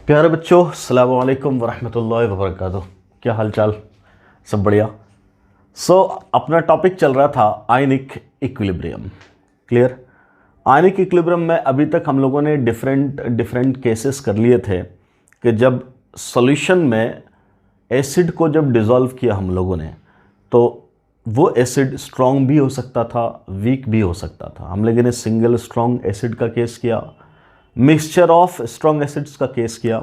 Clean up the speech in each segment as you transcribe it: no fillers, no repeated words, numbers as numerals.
प्यारे बच्चों, अस्सलाम वालेकुम वरहमतुल्लाहि वबरकातुह। क्या हाल चाल? सब बढ़िया। अपना टॉपिक चल रहा था ionic equilibrium. Clear? Ionic equilibrium में अभी तक हम लोगों ने डिफरेंट केसेस कर लिए थे कि जब सॉल्यूशन में एसिड को जब डिज़ोल्व किया हम लोगों ने, तो वो एसिड स्ट्रॉन्ग भी हो सकता था, वीक भी हो सकता था। हम लोगों ने सिंगल स्ट्रॉन्ग एसिड का केस किया, मिक्सचर ऑफ स्ट्रॉन्ग एसिड्स का केस किया,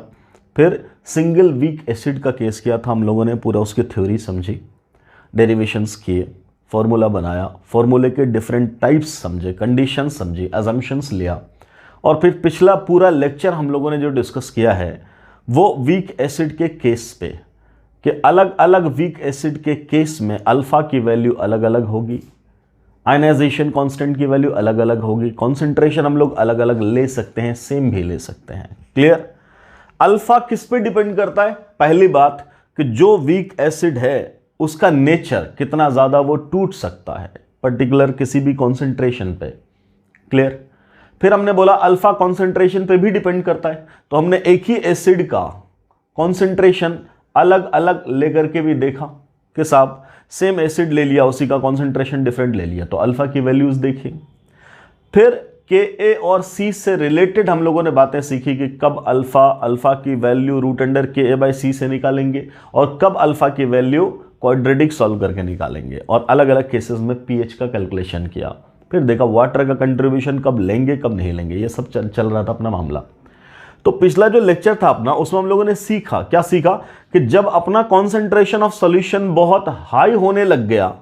फिर सिंगल वीक एसिड का केस किया था। हम लोगों ने पूरा उसकी थ्योरी समझी, डेरिवेशंस किए, फॉर्मूला बनाया, फॉर्मूले के डिफरेंट टाइप्स समझे, कंडीशंस समझी, अजम्पशंस लिया, और फिर पिछला पूरा लेक्चर हम लोगों ने जो डिस्कस किया है वो वीक एसिड के केस पे, कि अलग अलग वीक एसिड के केस में अल्फा की वैल्यू अलग अलग होगी, आयनाइजेशन कांस्टेंट की वैल्यू अलग अलग होगी, कॉन्सेंट्रेशन हम लोग अलग अलग ले सकते हैं, सेम भी ले सकते हैं। क्लियर? अल्फा किस पे डिपेंड करता है? पहली बात कि जो वीक एसिड है उसका नेचर कितना ज्यादा वो टूट सकता है पर्टिकुलर किसी भी कॉन्सेंट्रेशन पे। क्लियर? फिर हमने बोला अल्फा कॉन्सेंट्रेशन पे भी डिपेंड करता है, तो हमने एक ही एसिड का कॉन्सेंट्रेशन अलग अलग लेकर के भी देखा कि साहब सेम एसिड ले लिया, उसी का कॉन्सेंट्रेशन डिफरेंट ले लिया, तो अल्फा की वैल्यूज देखी। फिर के ए और सी से रिलेटेड हम लोगों ने बातें सीखी कि कब अल्फा की वैल्यू रूट अंडर के ए बाई सी से निकालेंगे और कब अल्फा की वैल्यू क्वाड्रेटिक सॉल्व करके निकालेंगे, और अलग अलग केसेस में पीएच का कैलकुलेशन किया। फिर देखा वाटर का कंट्रीब्यूशन कब लेंगे कब नहीं लेंगे, ये सब चल रहा था अपना मामला। तो पिछला जो लेक्चर था अपना, उसमें हम लोगों ने सीखा, क्या सीखा कि जब अपना कॉन्सेंट्रेशन ऑफ सॉल्यूशन बहुत हाई होने लग गया,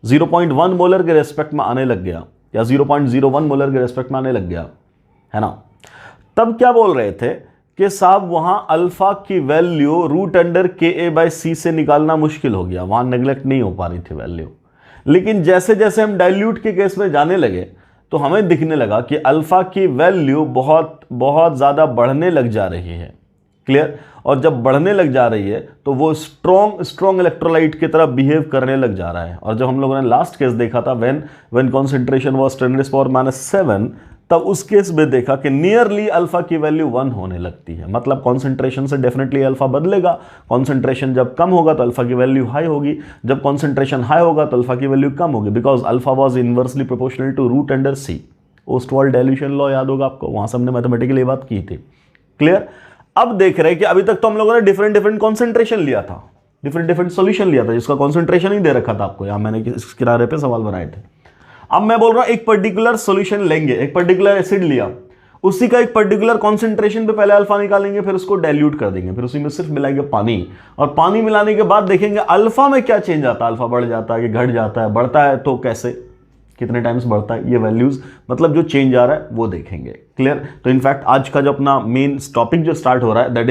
0.1 मोलर के रेस्पेक्ट में आने लग गया या 0.01 मोलर के रेस्पेक्ट में आने लग गया, है ना, तब क्या बोल रहे थे कि साहब वहां अल्फा की वैल्यू रूट अंडर के ए बाई सी से निकालना मुश्किल हो गया, वहां नेग्लेक्ट नहीं हो पा रही थी वैल्यू। लेकिन जैसे जैसे हम डाइल्यूट के केस में जाने लगे तो हमें दिखने लगा कि अल्फा की वैल्यू बहुत बहुत ज़्यादा बढ़ने लग जा रही है। क्लियर? और जब बढ़ने लग जा रही है तो वो स्ट्रॉन्ग इलेक्ट्रोलाइट की तरह बिहेव करने लग जा रहा है। और जब हम लोगों ने लास्ट केस देखा था व्हेन कॉन्सेंट्रेशन वाज 10⁻⁻⁷, तब उस केस में देखा कि नियरली अल्फा की वैल्यू 1 होने लगती है। मतलब कॉन्सेंट्रेशन से डेफिनेटली अल्फा बदलेगा, कॉन्सेंट्रेशन जब कम होगा तो अल्फा की वैल्यू हाई होगी, जब कॉन्सेंट्रेशन हाई होगा तो अल्फा की वैल्यू कम होगी, because alpha was inversely proportional to root under C. Ostwald dilution law याद होगा आपको, वहां से हमने मैथमेटिकली बात की थी। क्लियर? अब देख रहे हैं कि अभी तक तो हम लोगों ने डिफरेंट कॉन्सेंट्रेशन लिया था, डिफरेंट सोल्यूशन लिया था, जिसका कॉन्सेंट्रेशन ही दे रखा था आपको, यहां मैंने इस किनारे पे सवाल बनाए थे। अब मैं बोल रहा हूं एक पर्टिकुलर सॉल्यूशन लेंगे, एक पर्टिकुलर एसिड लिया, उसी का एक पर्टिकुलर कॉन्सेंट्रेशन पे पहले अल्फा निकालेंगे, फिर उसको डाइल्यूट कर देंगे, फिर उसी में सिर्फ मिलाएंगे पानी, और पानी मिलाने के बाद देखेंगे अल्फा में क्या चेंज आता है, अल्फा बढ़ जाता है कि घट जाता है, बढ़ता है तो कैसे, कितने टाइम्स बढ़ता है, ये वैल्यूज मतलब जो चेंज आ रहा है वो देखेंगे। क्लियर? तो इनफैक्ट आज का जो अपना मेन टॉपिक जो स्टार्ट हो रहा है that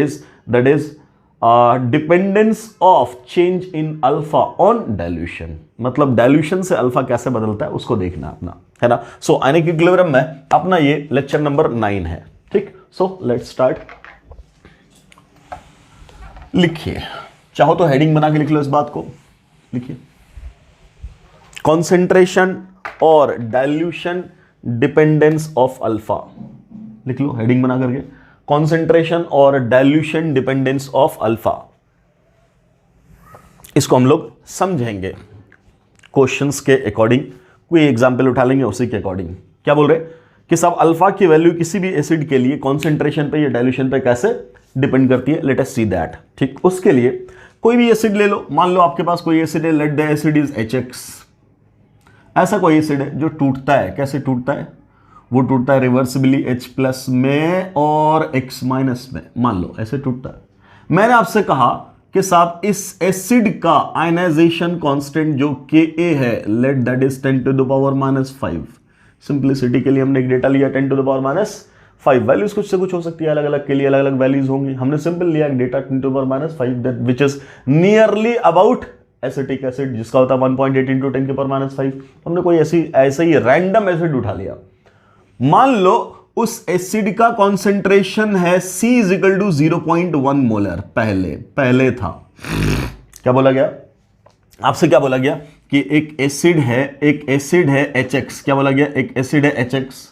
is dependence of change in alpha on dilution. मतलब डाइल्यूशन से अल्फा कैसे बदलता है उसको देखना अपना, है ना। सो आयनिक इक्विलिब्रियम में अपना ये लेक्चर नंबर 9 है। ठीक, सो लेट्स स्टार्ट। लिखिए, चाहो तो हेडिंग बना के लिख लो इस बात को, लिखिए कॉन्सेंट्रेशन और डाइल्यूशन डिपेंडेंस ऑफ अल्फा। लिख लो हेडिंग बना करके, कॉन्सेंट्रेशन और डाइल्यूशन डिपेंडेंस ऑफ अल्फा। इसको हम लोग समझेंगे क्वेश्चंस के अकॉर्डिंग, कोई एग्जांपल उठा लेंगे उसी के अकॉर्डिंग। क्या बोल रहे कि सब अल्फा की वैल्यू किसी भी एसिड के लिए कॉन्सेंट्रेशन पे या डाइल्यूशन पे कैसे डिपेंड करती है, लेट अस सी दैट। ठीक, उसके लिए कोई भी एसिड ले लो, मान लो आपके पास कोई एसिड है, let the acid is HX। ऐसा कोई एसिड है जो टूटता है, कैसे टूटता है, वो टूटता है रिवर्सिबली H+ में और X- में, मान लो ऐसे टूटता है। मैंने आपसे कहा कि साहब इस एसिड का आयनाइजेशन कांस्टेंट जो Ka है, लेट दैट इज 10⁻⁵। सिंप्लिसिटी के लिए हमने एक डेटा लिया 10⁻⁵। वैल्यूज कुछ से कुछ हो सकती है, अलग अलग के लिए अलग अलग वैल्यूज होंगी। हमने सिंपल लिया एक data 10⁻⁵, that which is nearly about acetic acid, जिसका होता है 1.8 × 10⁻⁵। हमने कोई ऐसे ही रैंडम एसिड उठा लिया। मान लो उस एसिड का कॉन्सेंट्रेशन है C = 0.1 मोलर। पहले था क्या बोला गया आपसे, क्या बोला गया कि एक एसिड है HX। क्या बोला गया, एक एसिड है HX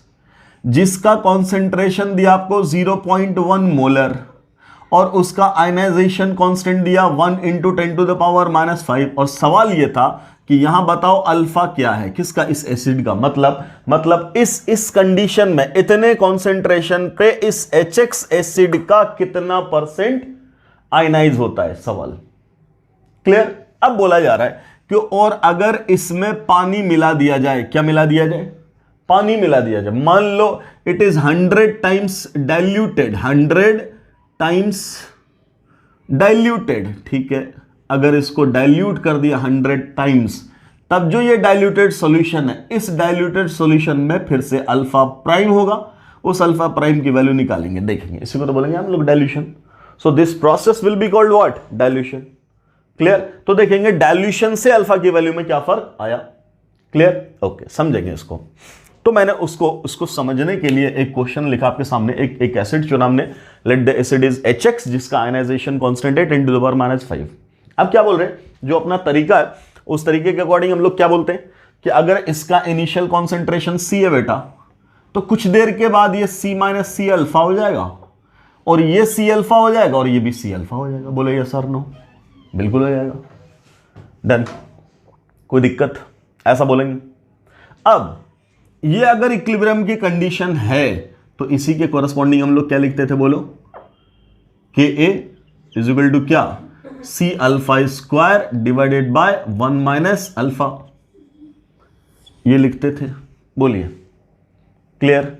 जिसका कॉन्सेंट्रेशन दिया आपको 0.1 मोलर, और उसका आयनाइजेशन कांस्टेंट दिया 1 इंटू 10⁻⁵ और सवाल यह था कि यहां बताओ अल्फा क्या है, किसका, इस एसिड का। मतलब इस कंडीशन में इतने कॉन्सेंट्रेशन पे इस HX एसिड का कितना % आयनाइज होता है, सवाल क्लियर। अब बोला जा रहा है कि और अगर इसमें पानी मिला दिया जाए, क्या मिला दिया जाए, पानी मिला दिया जाए, मान लो it is 100 times diluted, 100 times diluted, ठीक है। अगर इसको डाइल्यूट कर दिया 100 टाइम्स, तब जो ये डाइल्यूटेड सॉल्यूशन है, इस डाइल्यूटेड सॉल्यूशन में फिर से अल्फा प्राइम होगा, उस अल्फा प्राइम की वैल्यू निकालेंगे, देखेंगे, इसी को तो बोलेंगे हम लोग dilution. So this process will be called what, dilution, clear. तो देखेंगे डाइल्यूशन से अल्फा की वैल्यू में क्या फर्क आया, क्लियर, ओके, समझेंगे इसको। तो मैंने उसको समझने के लिए एक क्वेश्चन लिखा आपके सामने, एक एसिड चुना हमने, let the acid is HX, जिसका आयनाइजेशन कांस्टेंट है 10⁻⁵। अब क्या बोल रहे हैं, जो अपना तरीका है उस तरीके के अकॉर्डिंग हम लोग क्या बोलते हैं कि अगर इसका इनिशियल कॉन्सेंट्रेशन C है बेटा, तो कुछ देर के बाद ये C - C अल्फा हो जाएगा, और ये C अल्फा हो जाएगा, और ये भी C अल्फा हो जाएगा। बोलो यस और नो, बिल्कुल हो जाएगा, डन, कोई दिक्कत, ऐसा बोलेंगे। अब ये अगर इक्विलिब्रियम की कंडीशन है तो इसी के कॉरेस्पॉन्डिंग हम लोग क्या लिखते थे, बोलो, Ka इज इक्वल टू क्या, C alpha square divided by 1 - alpha, ये लिखते थे, बोलिए, क्लियर।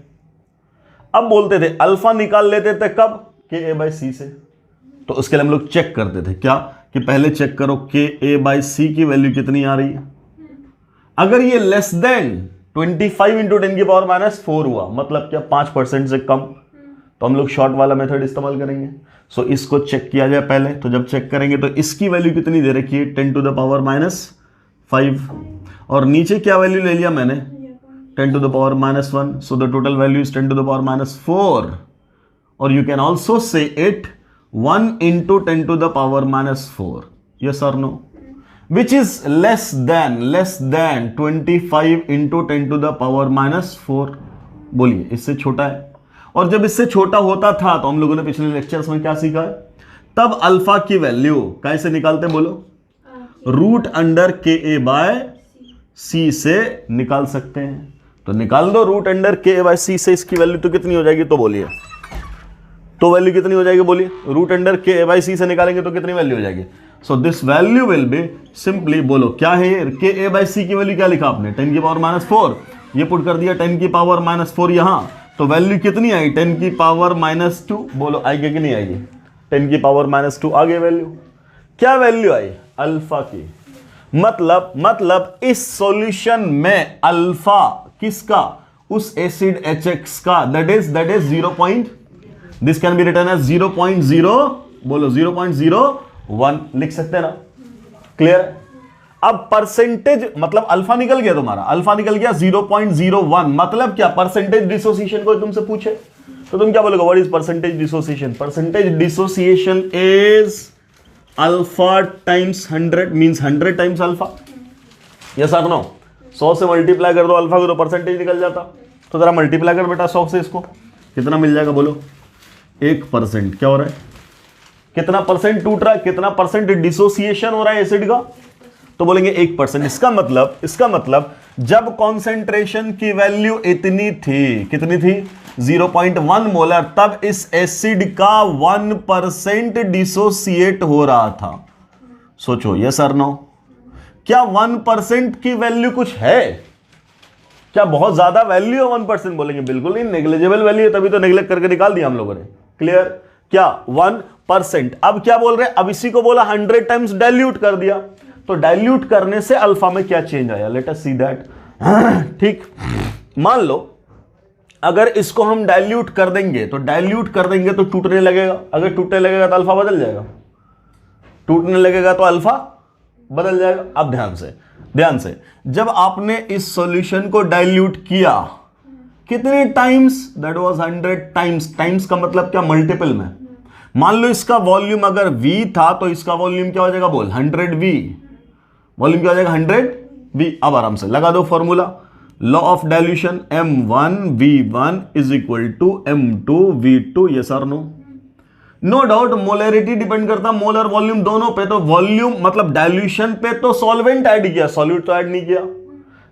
अब बोलते थे अल्फा निकाल लेते थे कब, Ka/C से। तो उसके लिए हम लोग चेक करते थे क्या, कि पहले चेक करो Ka/C की वैल्यू कितनी आ रही है। अगर ये लेस देन 25 इंटू 10⁻⁴ हुआ, मतलब क्या 5% से कम, तो हम लोग शॉर्ट वाला मेथड इस्तेमाल करेंगे। सो इसको चेक किया जाए पहले, तो जब चेक करेंगे तो इसकी वैल्यू कितनी दे रखी है, 10⁻⁵, और नीचे क्या वैल्यू ले लिया मैंने, 10⁻⁻1, so the total value is 10⁻⁴, और you can also say it 1 into 10⁻⁴, yes और no, which is less than 25 into 10⁻⁴, बोलिए, इससे छोटा है। और जब इससे छोटा होता था तो हम लोगों ने पिछले लेक्चर्स में क्या सीखा है, तब अल्फा की वैल्यू कैसे निकालते हैं, बोलो, √Ka/C से निकाल सकते हैं। तो निकाल दो √Ka/C से इसकी वैल्यू, तो कितनी हो जाएगी, तो बोलिए, तो वैल्यू कितनी हो जाएगी, बोलिए, √Ka/C से निकालेंगे तो कितनी वैल्यू हो जाएगी। So this value will be simply, बोलो क्या है ये, Ka/C की वैल्यू क्या लिखा आपने, 10⁻⁴, ये पुट कर दिया 10⁻⁴ यहां, तो वैल्यू कितनी आई, 10⁻², बोलो आएगी कि नहीं आएगी, 10⁻² आ गई वैल्यू। क्या वैल्यू आई, अल्फा की। मतलब इस सॉल्यूशन में अल्फा किसका, उस एसिड HX का, that is 0. This can be written as 0.0, बोलो 0.01 लिख सकते हैं ना, क्लियर। अब परसेंटेज, मतलब अल्फा निकल गया तुम्हारा, अल्फा निकल गया 0.01, मतलब क्या, परसेंटेज डिसोसिएशन को तुमसे पूछे तो तुम क्या बोलोगे, what is percentage dissociation, percentage dissociation is alpha times 100, means 100 times alpha, yes और नो। 100 से मल्टीप्लाई कर दो अल्फा को तो परसेंटेज निकल जाता, तो जरा मल्टीप्लाई कर बेटा 100 से, इसको कितना मिल जाएगा, बोलो, 1%। क्या हो रहा है, कितना परसेंट टूट रहा है, कितना परसेंट डिसोसिएशन हो रहा है एसिड का, तो बोलेंगे 1%। इसका मतलब जब कॉन्सेंट्रेशन की वैल्यू इतनी थी, कितनी थी, 0.1 मोलर, तब इस एसिड का 1% डिसोसिएट हो रहा था। सोचो यस और नो, क्या 1% की वैल्यू कुछ है, क्या बहुत ज्यादा वैल्यू है 1%, बोलेंगे बिल्कुल नहीं, नेग्लिजिबल वैल्यू है, तभी तो नेग्लेक्ट करके निकाल दिया हम लोगों ने, क्लियर। क्या 1%। अब क्या बोल रहे हैं, अब इसी को बोला 100 टाइम्स डाइल्यूट कर दिया, तो डाइल्यूट करने से अल्फा में क्या चेंज आया, लेट अस सी दैट। ठीक, मान लो अगर इसको हम डाइल्यूट कर देंगे, तो टूटने लगेगा, अगर टूटने लगेगा तो अल्फा बदल जाएगा, टूटने लगेगा तो अल्फा बदल जाएगा। अब ध्यान से जब आपने इस सॉल्यूशन को डाइल्यूट किया, कितने times, that was 100 times, times का मतलब क्या, मल्टीपल में। मान लो इसका वॉल्यूम अगर V था तो इसका वॉल्यूम क्या हो जाएगा, बोल 100V, वॉल्यूम क्या हो जाएगा 100V। अब आराम से लगा दो formula, law of dilution, M1V1 is equal to M2V2, yes और no. No doubt molarity depend करता मोल और वॉल्यूम दोनों पे, तो वॉल्यूम मतलब डाइल्यूशन पे तो सॉल्वेंट ऐड किया, सॉल्यूट तो ऐड नहीं किया।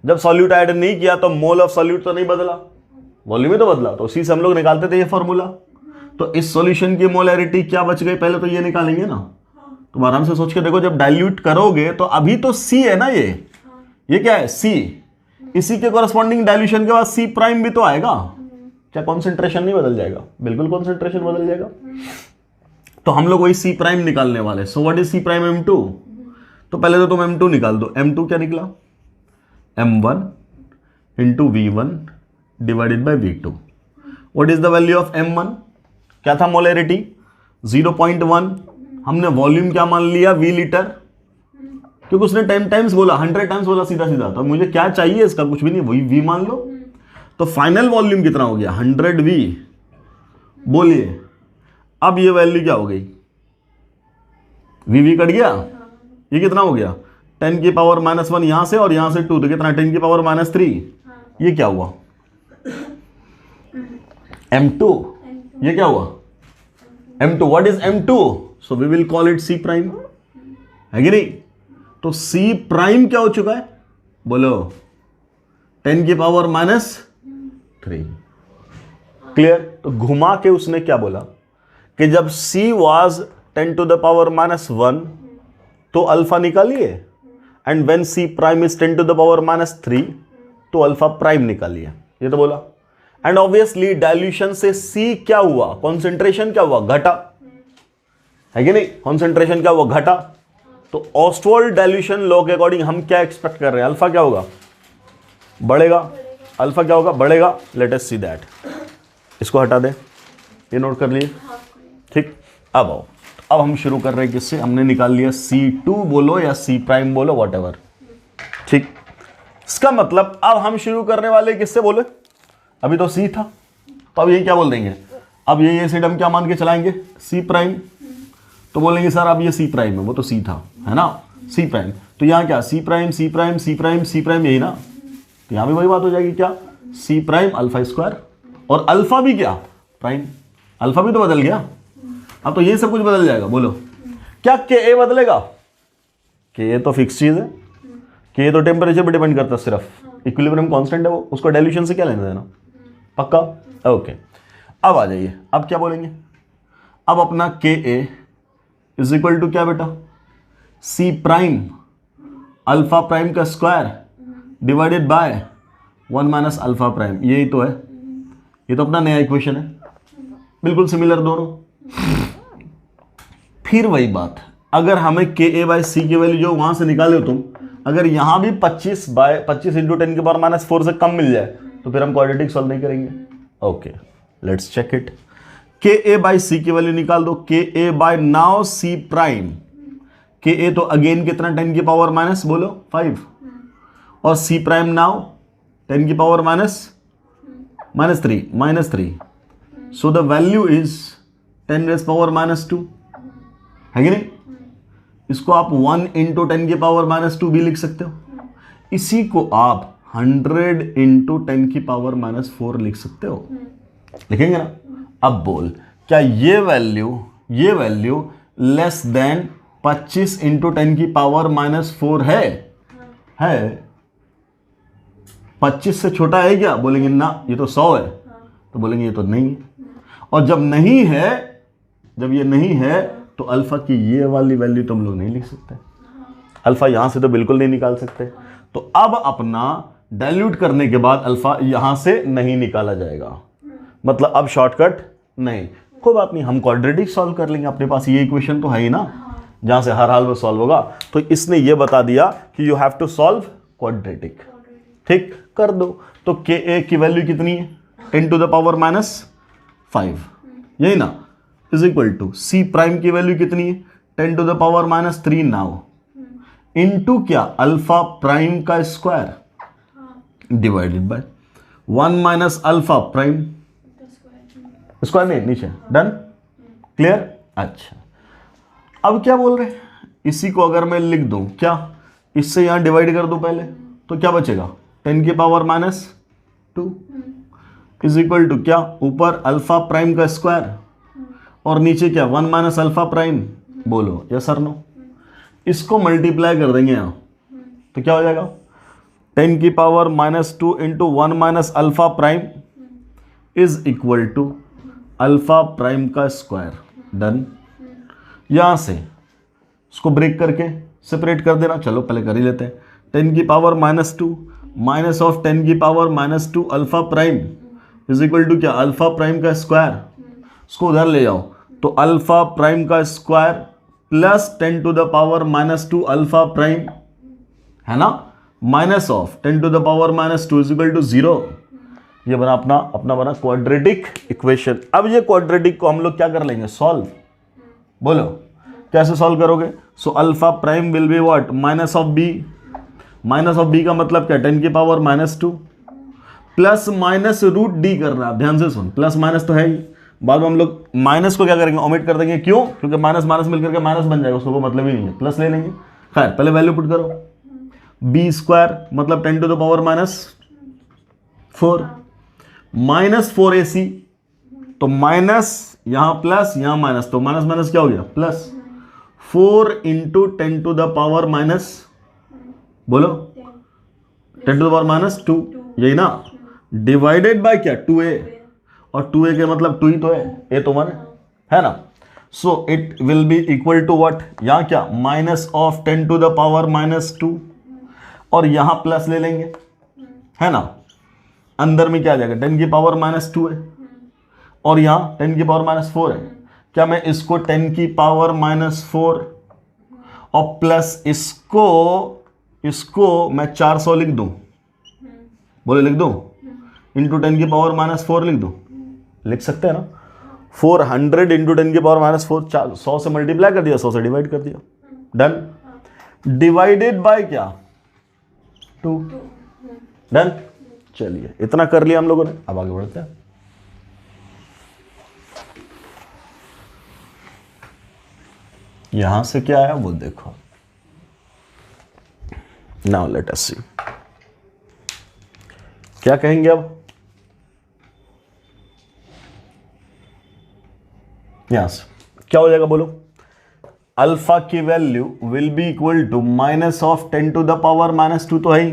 जब सॉल्यूट ऐड नहीं किया तो मोल ऑफ सॉल्यूट तो नहीं बदला, वॉल्यूम ही तो बदला, तो उसी से हम लोग निकालते थे ये फॉर्मूला। तो इस सॉल्यूशन की मोलरिटी क्या बच गई, पहले तो ये निकालेंगे ना। तुम आराम से सोच के देखो, जब डाइल्यूट करोगे तो अभी तो सी है ना, ये क्या है सी, इसी के कॉरेस्पॉन्डिंग डाइल्यूशन के बाद सी प्राइम भी तो आएगा। क्या कॉन्सेंट्रेशन नहीं बदल जाएगा? बिल्कुल कॉन्सेंट्रेशन बदल जाएगा। तो हम लोग वही सी प्राइम निकालने वाले। So what is C prime M2? तो पहले तो तुम M2 निकाल दो। M2 क्या निकला? M1 into V1 divided by V2। What is the value of M1? क्या था मोलरिटी? 0.1। हमने वॉल्यूम क्या मान लिया? V लीटर, क्योंकि उसने 10 टाइम्स बोला, 100 टाइम्स बोला सीधा सीधा। तो मुझे क्या चाहिए इसका? कुछ भी नहीं, वही V मान लो। तो फाइनल वॉल्यूम कितना हो गया? 100V। बोलिए अब ये वैल्यू क्या हो गई? V कट गया, ये कितना हो गया? 10 की पावर -1 यहां से और यहां से 2, तो कितना? 10 की पावर -3। ये क्या हुआ? M2। ये क्या हुआ? M2। What is M2? So we will call it C prime, है कि नहीं? तो C प्राइम क्या हो चुका है? बोलो 10 की पावर -3। क्लियर? तो घुमा के उसने क्या बोला कि जब C was 10 to the power -1 तो अल्फा निकालिए, and when C prime is 10 to the power -3 तो अल्फा प्राइम निकालिए। ये तो बोला। एंड ऑब्वियसली डाइल्यूशन से C क्या हुआ? कॉन्सेंट्रेशन क्या हुआ? घटा, है कि नहीं? कॉन्सेंट्रेशन क्या हुआ? घटा। तो ऑस्टवाल्ड डाइल्यूशन लॉ के अकॉर्डिंग हम क्या एक्सपेक्ट कर रहे हैं? अल्फा क्या होगा? बढ़ेगा। अल्फा क्या होगा? बढ़ेगा। Let us see that. इसको हटा दे, ये नोट कर लिए, ठीक। अब आओ, अब हम शुरू कर रहे हैं किससे? हमने निकाल लिया C2 बोलो या C प्राइम बोलो, व्हाटएवर, ठीक। इसका मतलब अब हम शुरू करने वाले किससे बोले? अभी तो C था, तो अब ये क्या बोल देंगे? अब ये सेट हम क्या मान के चलाएंगे? C prime. तो बोलेंगे सर अब ये C प्राइम है, वो तो C था, है ना, C प्राइम। तो यहाँ क्या? C prime C prime C prime C prime, यही ना। तो यहाँ भी वही बात हो जाएगी, क्या? C प्राइम अल्फा स्क्वायर, और अल्फा भी क्या? प्राइम। अल्फा भी तो बदल गया। अब तो ये सब कुछ बदल जाएगा। बोलो क्या Ka बदलेगा? Ka तो फिक्स चीज है, Ka तो टेम्परेचर पर डिपेंड करता है सिर्फ, इक्विलिब्रियम कांस्टेंट है वो, उसको डाइल्यूशन से क्या लेना देना? पक्का? ओके। अब आ जाइए, अब क्या बोलेंगे? अब अपना Ka इज इक्वल टू क्या बेटा? C प्राइम अल्फा प्राइम का square divided by 1 minus alpha prime. यही तो है, ये तो अपना नया इक्वेशन है, बिल्कुल सिमिलर दोनों। फिर वही बात, अगर हमें Ka बाय C की वैल्यू जो वहां से निकाले हो तुम, अगर यहां भी 25 इंटू 10 की पावर -4 से कम मिल जाए तो फिर हम क्वाड्रेटिक सॉल्व नहीं करेंगे। Okay, let's check it. Ka by C की वैल्यू निकाल दो। Ka by now C prime, Ka तो अगेन कितना? 10 की पावर माइनस बोलो 5, और C प्राइम नाउ 10 की power -3, so the value is 10 rays power -2, है कि नहीं? इसको आप 1 इंटू 10 की पावर -2 भी लिख सकते हो। इसी को आप 100 इंटू 10 की पावर -4 लिख सकते हो, लिखेंगे ना? अब बोल, क्या ये वैल्यू लेस देन 25 इंटू 10 की पावर -4 है? 25 से छोटा है क्या? बोलेंगे ना, ये तो 100 है। तो बोलेंगे ये तो नहीं है। और जब ये नहीं है तो अल्फा की ये वाली वैल्यू तुम लोग नहीं लिख सकते, अल्फा यहां से तो बिल्कुल नहीं निकाल सकते। तो अब अपना डाइल्यूट करने के बाद अल्फा यहां से नहीं निकाला जाएगा, मतलब अब शॉर्टकट नहीं। कोई बात नहीं, हम क्वाड्रेटिक सॉल्व कर लेंगे, अपने पास ये इक्वेशन तो है ही ना, जहां से हर हाल में सॉल्व होगा। तो इसने ये बता दिया कि you have to solve quadratic, ठीक, कर दो। तो Ka की वैल्यू कितनी है? 10 टू द पावर -5, यही ना, is equal to C prime की वैल्यू कितनी है? 10 to the power -3 now, into क्या? अल्फा प्राइम का square divided by 1 minus alpha prime square, नहीं नीचे, डन, क्लियर? अच्छा, अब क्या बोल रहे हैं? इसी को अगर मैं लिख दूं, क्या इससे यहां डिवाइड कर दूं पहले, तो क्या बचेगा? 10 की पावर -2 इज इक्वल टू क्या? ऊपर अल्फा प्राइम का स्क्वायर और नीचे क्या 1 माइनस अल्फा प्राइम, बोलो यस और नो। इसको मल्टीप्लाई कर देंगे यहाँ तो क्या हो जाएगा 10 की power -2 into 1 minus alpha prime is equal to alpha prime का स्क्वायर। डन। यहां से इसको ब्रेक करके सेपरेट कर देना, चलो पहले कर ही लेते हैं। 10 की पावर -2 माइनस ऑफ 10 की power -2 alpha prime is equal to क्या अल्फा प्राइम का स्क्वायर। इसको उधर ले जाओ तो अल्फा प्राइम का square plus 10 to the power -2 alpha prime है ना, minus of 10 to the power -2 is equal to 0। ये बना अपना बना क्वाड्रेटिक इक्वेशन। अब ये क्वाड्रेटिक को हम लोग क्या कर लेंगे सॉल्व, बोलो कैसे सॉल्व करोगे। So alpha prime will be what minus of B, minus of B का मतलब क्या 10 की power -2 plus minus root D करना है। ध्यान से सुन, प्लस माइनस तो है ही, बाद में हम लोग माइनस को क्या करेंगे ओमिट कर देंगे, क्यों क्योंकि माइनस माइनस मिलकर के माइनस बन जाएगा, उसको कोई मतलब ही नहीं है, प्लस ले लेंगे। खैर पहले वैल्यू पुट करो, बी स्क्वायर मतलब 10 टू द पावर -4 -4ac, तो माइनस यहां प्लस यहां माइनस, तो माइनस माइनस क्या हो गया plus 4 into 10 to the power minus, बोलो 10 टू द पावर -2, यही ना, डिवाइडेड बाय क्या 2a, और 2a के मतलब 2 ही तो है, a तो 1 है ना। So it will be equal to what, यहां क्या minus of 10 to the power -2 और यहां प्लस ले लेंगे है ना। अंदर में क्या आ जाएगा 10 की पावर -2 है और यहां 10 की पावर -4 है। क्या मैं इसको 10 की पावर -4 और प्लस इसको मैं 400 लिख दूं, बोले लिख दूं, इंटू 10 की पावर -4 लिख दूं, लिख सकते हैं ना। 400 इंटू 10 की पावर -4, 100 से मल्टीप्लाई कर दिया, 100 से डिवाइड कर दिया, डन। डिवाइडेड बाय क्या 2, डन। चलिए इतना कर लिया हम लोगों ने, अब आगे बढ़ते हैं। यहां से क्या आया वो देखो, नाउ लेट अस सी क्या कहेंगे अब। यहां से क्या हो जाएगा बोलो, अल्फा की value will be equal to minus of 10 to the power -2 तो है ही,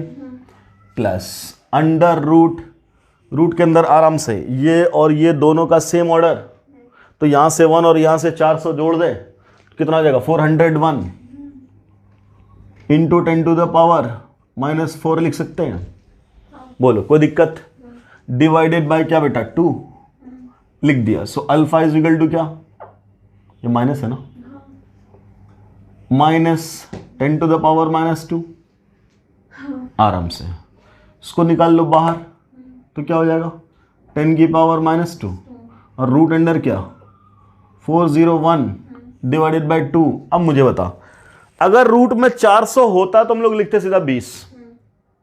प्लस अंडर रूट के अंदर आराम से ये और ये दोनों का सेम ऑर्डर, तो यहां से 1 और यहां से 400 जोड़ दे, कितना आ जाएगा 401 इंटू 10 टू द पावर -4 लिख सकते हैं, बोलो कोई दिक्कत। डिवाइडेड बाय क्या बेटा 2 लिख दिया। So alpha is equal to क्या, ये माइनस है ना, -10 टू द पावर -2, आराम से इसको निकाल लो बाहर, तो क्या हो जाएगा 10 की पावर -2 और रूट अंडर क्या 401 डिवाइडेड बाय 2। अब मुझे बता, अगर रूट में 400 होता तो हम लोग लिखते सीधा 20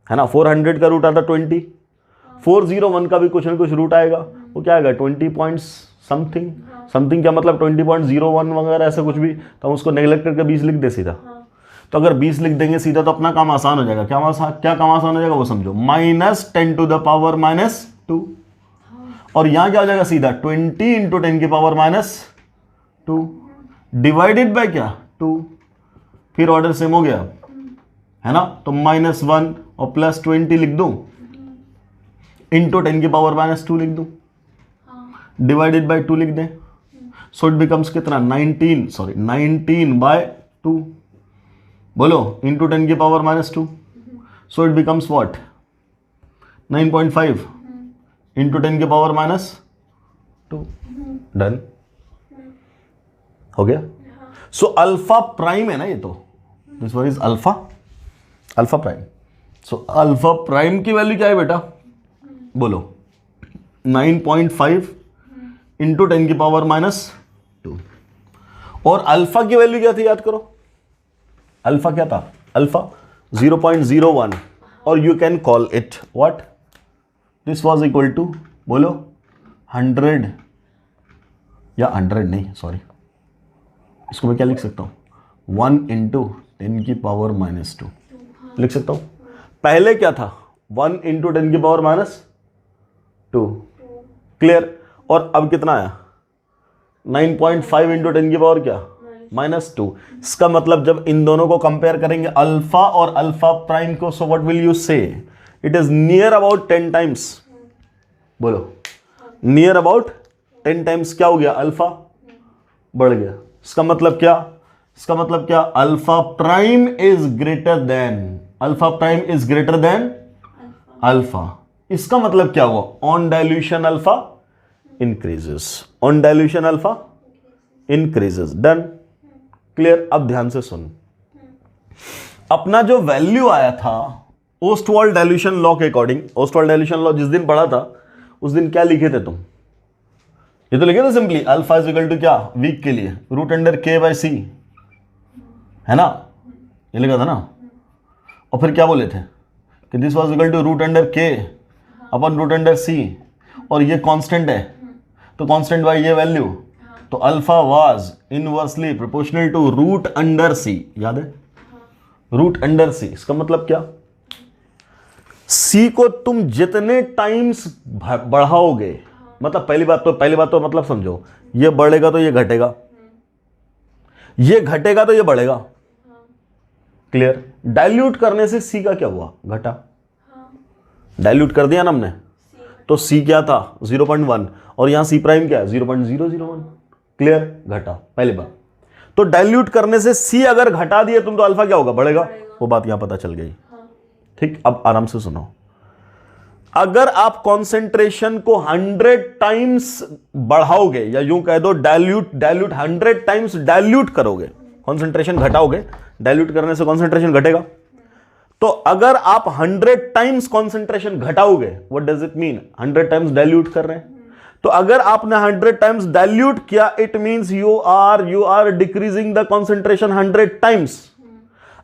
है ना, 400 का रूट आता 20, 401 का भी कुछ ना कुछ रूट आएगा, वो क्या आएगा 20 पॉइंट्स समथिंग क्या मतलब 20.01 वगैरह ऐसा कुछ भी, तो हम उसको नेगलेक्ट करके 20 लिख दे सीधा। तो अगर 20 लिख देंगे सीधा तो अपना काम आसान हो जाएगा। क्या काम आसान हो जाएगा वो समझो, -10 टू द पावर -2 और यहां क्या हो जाएगा सीधा 20 इंटू 10 की पावर -2 डिवाइडेड बाय क्या 2, फिर ऑर्डर सेम हो गया है ना, तो -1 और +20 लिख दूं इंटू 10 की पावर -2 लिख दूं, डिवाइडेड बाय 2 लिख दें। सो इट बिकम्स कितना 19 बाय 2, बोलो इंटू 10 की power -2, so it becomes what 9.5 into 10 की पावर -2, डन हो गया। सो अल्फा प्राइम है ना ये, तो this one is alpha prime. So alpha prime की वैल्यू क्या है बेटा, बोलो 9.5 इंटू 10 की पावर -2, और अल्फा की वैल्यू क्या थी याद करो, अल्फा क्या था, अल्फा 0.01 और you can call it what, this was equal to बोलो 100 या 100 नहीं सॉरी, इसको मैं क्या लिख सकता हूं 1 इंटू 10 की पावर -2 लिख सकता हूं। पहले क्या था 1 इंटू 10 की पावर -2, क्लियर। और अब कितना आया 9.5 इंटू 10 की पावर क्या, -2। इसका मतलब जब इन दोनों को कंपेयर करेंगे अल्फा और अल्फा प्राइम को, सो what will you say, it is near about 10 times. बोलो, नियर अबाउट 10 टाइम्स क्या हो गया, अल्फा बढ़ गया। इसका मतलब क्या, इसका मतलब क्या, alpha prime is greater than, alpha prime is greater than alpha. इसका मतलब क्या हुआ, on dilution alpha increases, on dilution alpha increases. Done, clear. अब ध्यान से सुन, अपना जो वैल्यू आया था ओस्टवाल्ड डाइल्यूशन लॉ के अकॉर्डिंग, ओस्टवाल्ड डाइल्यूशन लॉ जिस दिन पढ़ा था उस दिन क्या लिखे थे तुम, ये तो लिखे थे simply alpha is equal to क्या, वीक के लिए root under K by C, है ना, ये लिखा था ना। और फिर क्या बोले थे कि this was equal to root under K अपन रूट अंडर सी, और ये कांस्टेंट है तो कांस्टेंट बाय ये वैल्यू, तो alpha was inversely proportional to root under C, याद है, रूट अंडर सी। इसका मतलब क्या, सी को तुम जितने टाइम्स बढ़ाओगे, मतलब पहली बात तो मतलब समझो, ये बढ़ेगा तो ये घटेगा, ये घटेगा तो ये बढ़ेगा, क्लियर। डाइल्यूट करने से सी का क्या हुआ, घटा, डाइल्यूट कर दिया ना हमने, तो सी क्या था 0.1 और यहां सी प्राइम क्या है 0.001, क्लियर, घटा, पहली बात। तो डाइल्यूट करने से सी अगर घटा दिए तुम तो अल्फा क्या होगा, बढ़ेगा, वो बात यहां पता चल गई, ठीक। अब आराम से सुनो, अगर आप कॉन्सेंट्रेशन को 100 टाइम्स बढ़ाओगे, या यूं कह दो डाइल्यूट 100 टाइम्स डाइल्यूट करोगे, कॉन्सेंट्रेशन घटाओगे, डाइल्यूट करने से कॉन्सेंट्रेशन घटेगा। तो अगर आप 100 टाइम्स कॉन्सेंट्रेशन घटाओगे, what does it mean, 100 times dilute कर रहे हैं, तो अगर आपने 100 टाइम्स डाइल्यूट किया, it means you are decreasing the concentration 100 times.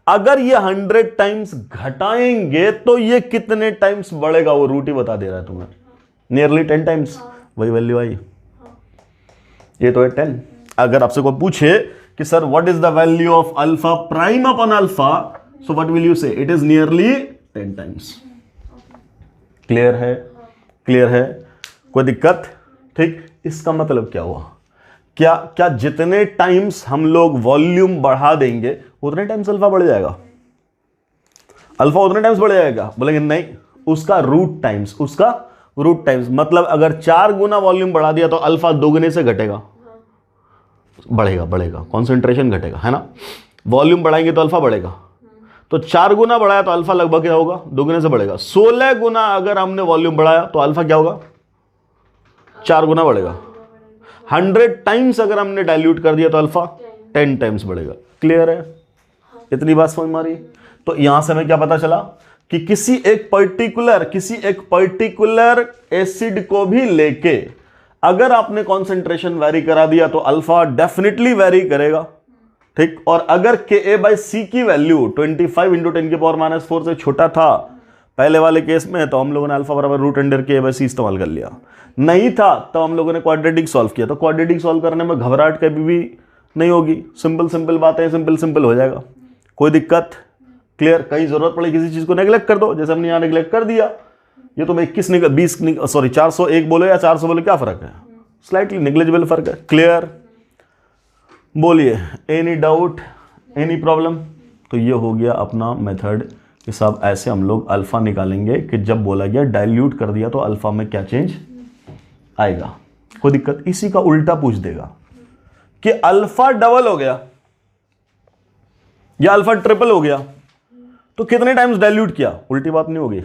अगर ये 100 टाइम्स घटाएंगे तो ये कितने टाइम्स बढ़ेगा, वो रूट ही बता दे रहा है तुम्हें, नियरली 10 टाइम्स, वही वैल्यू आई, ये तो है 10। अगर आपसे कोई पूछे कि sir what is the value of alpha prime upon alpha, so what will you say, it is nearly 10 times. Clear है, क्लियर है, कोई दिक्कत, ठीक। इसका मतलब क्या हुआ, क्या क्या जितने टाइम्स हम लोग वॉल्यूम बढ़ा देंगे उतने टाइम्स अल्फा बढ़ जाएगा, अल्फा उतने टाइम्स बढ़ जाएगा, बोलेंगे नहीं, उसका रूट टाइम्स, उसका रूट टाइम्स। मतलब अगर 4 गुना वॉल्यूम बढ़ा दिया तो अल्फा 2 गुने से घटेगा, बढ़ेगा, बढ़ेगा, कॉन्सेंट्रेशन घटेगा, है ना। वॉल्यूम बढ़ाएंगे तो अल्फा बढ़ेगा, तो 4 गुना बढ़ाया तो अल्फा लगभग क्या होगा, 2 गुने से बढ़ेगा। 16 गुना अगर हमने वॉल्यूम बढ़ाया तो अल्फा क्या होगा, 4 गुना बढ़ेगा। 100 टाइम्स अगर हमने डाइल्यूट कर दिया तो अल्फा 10 टाइम्स बढ़ेगा। क्लियर है, इतनी बात समझ में आ रही। तो यहां से हमें क्या पता चला कि किसी एक पर्टिकुलर एसिड को भी लेके अगर आपने कॉन्सेंट्रेशन वेरी करा दिया तो अल्फा डेफिनेटली वेरी करेगा, ठीक। और अगर Ka/C की वैल्यू 25 इंटू 10 की पावर -4 से छोटा था पहले वाले केस में, तो हम लोगों ने अल्फा बराबर रूट अंडर Ka/C इस्तेमाल कर लिया। नहीं था तो हम लोगों ने क्वाड्रेटिक सॉल्व किया। तो क्वाड्रेटिक सॉल्व करने में घबराहट कभी भी नहीं होगी, सिंपल बातें सिंपल हो जाएगा, कोई दिक्कत। क्लियर, कहीं जरूरत पड़े किसी चीज को नेग्लेक्ट कर दो, जैसे हमने यहां नेग्लेक्ट कर दिया। ये तो 401 बोलो या 400 बोलो, क्या फर्क है, स्लाइटली नेग्लिजिबल फर्क है। क्लियर, बोलिए, एनी डाउट, एनी प्रॉब्लम। तो ये हो गया अपना मेथड कि साहब ऐसे हम लोग अल्फा निकालेंगे कि जब बोला गया डाइल्यूट कर दिया तो अल्फा में क्या चेंज आएगा, कोई दिक्कत। इसी का उल्टा पूछ देगा कि अल्फा डबल हो गया या अल्फा ट्रिपल हो गया तो कितने टाइम्स डाइल्यूट किया, उल्टी बात नहीं होगी,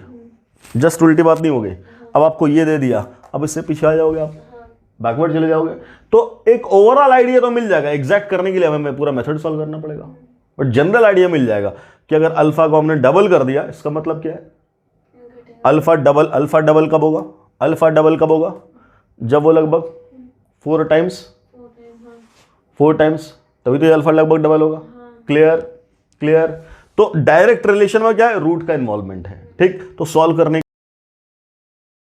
जस्ट उल्टी बात नहीं होगी। अब आपको ये दे दिया, अब इससे पीछे आ जाओगे, आप बैकवर्ड चले जाओगे, तो एक ओवरऑल आइडिया तो मिल जाएगा। एग्जैक्ट करने के लिए हमें पूरा मेथड सॉल्व करना पड़ेगा, बट जनरल आइडिया मिल जाएगा कि अगर अल्फा को हमने डबल कर दिया, इसका मतलब क्या है, अल्फा डबल कब होगा, अल्फा डबल कब होगा, जब वो लगभग 4 टाइम्स, तभी तो ये अल्फा लगभग डबल होगा। क्लियर, तो डायरेक्ट रिलेशन में क्या है, रूट का इन्वॉल्वमेंट है, ठीक। तो सॉल्व करने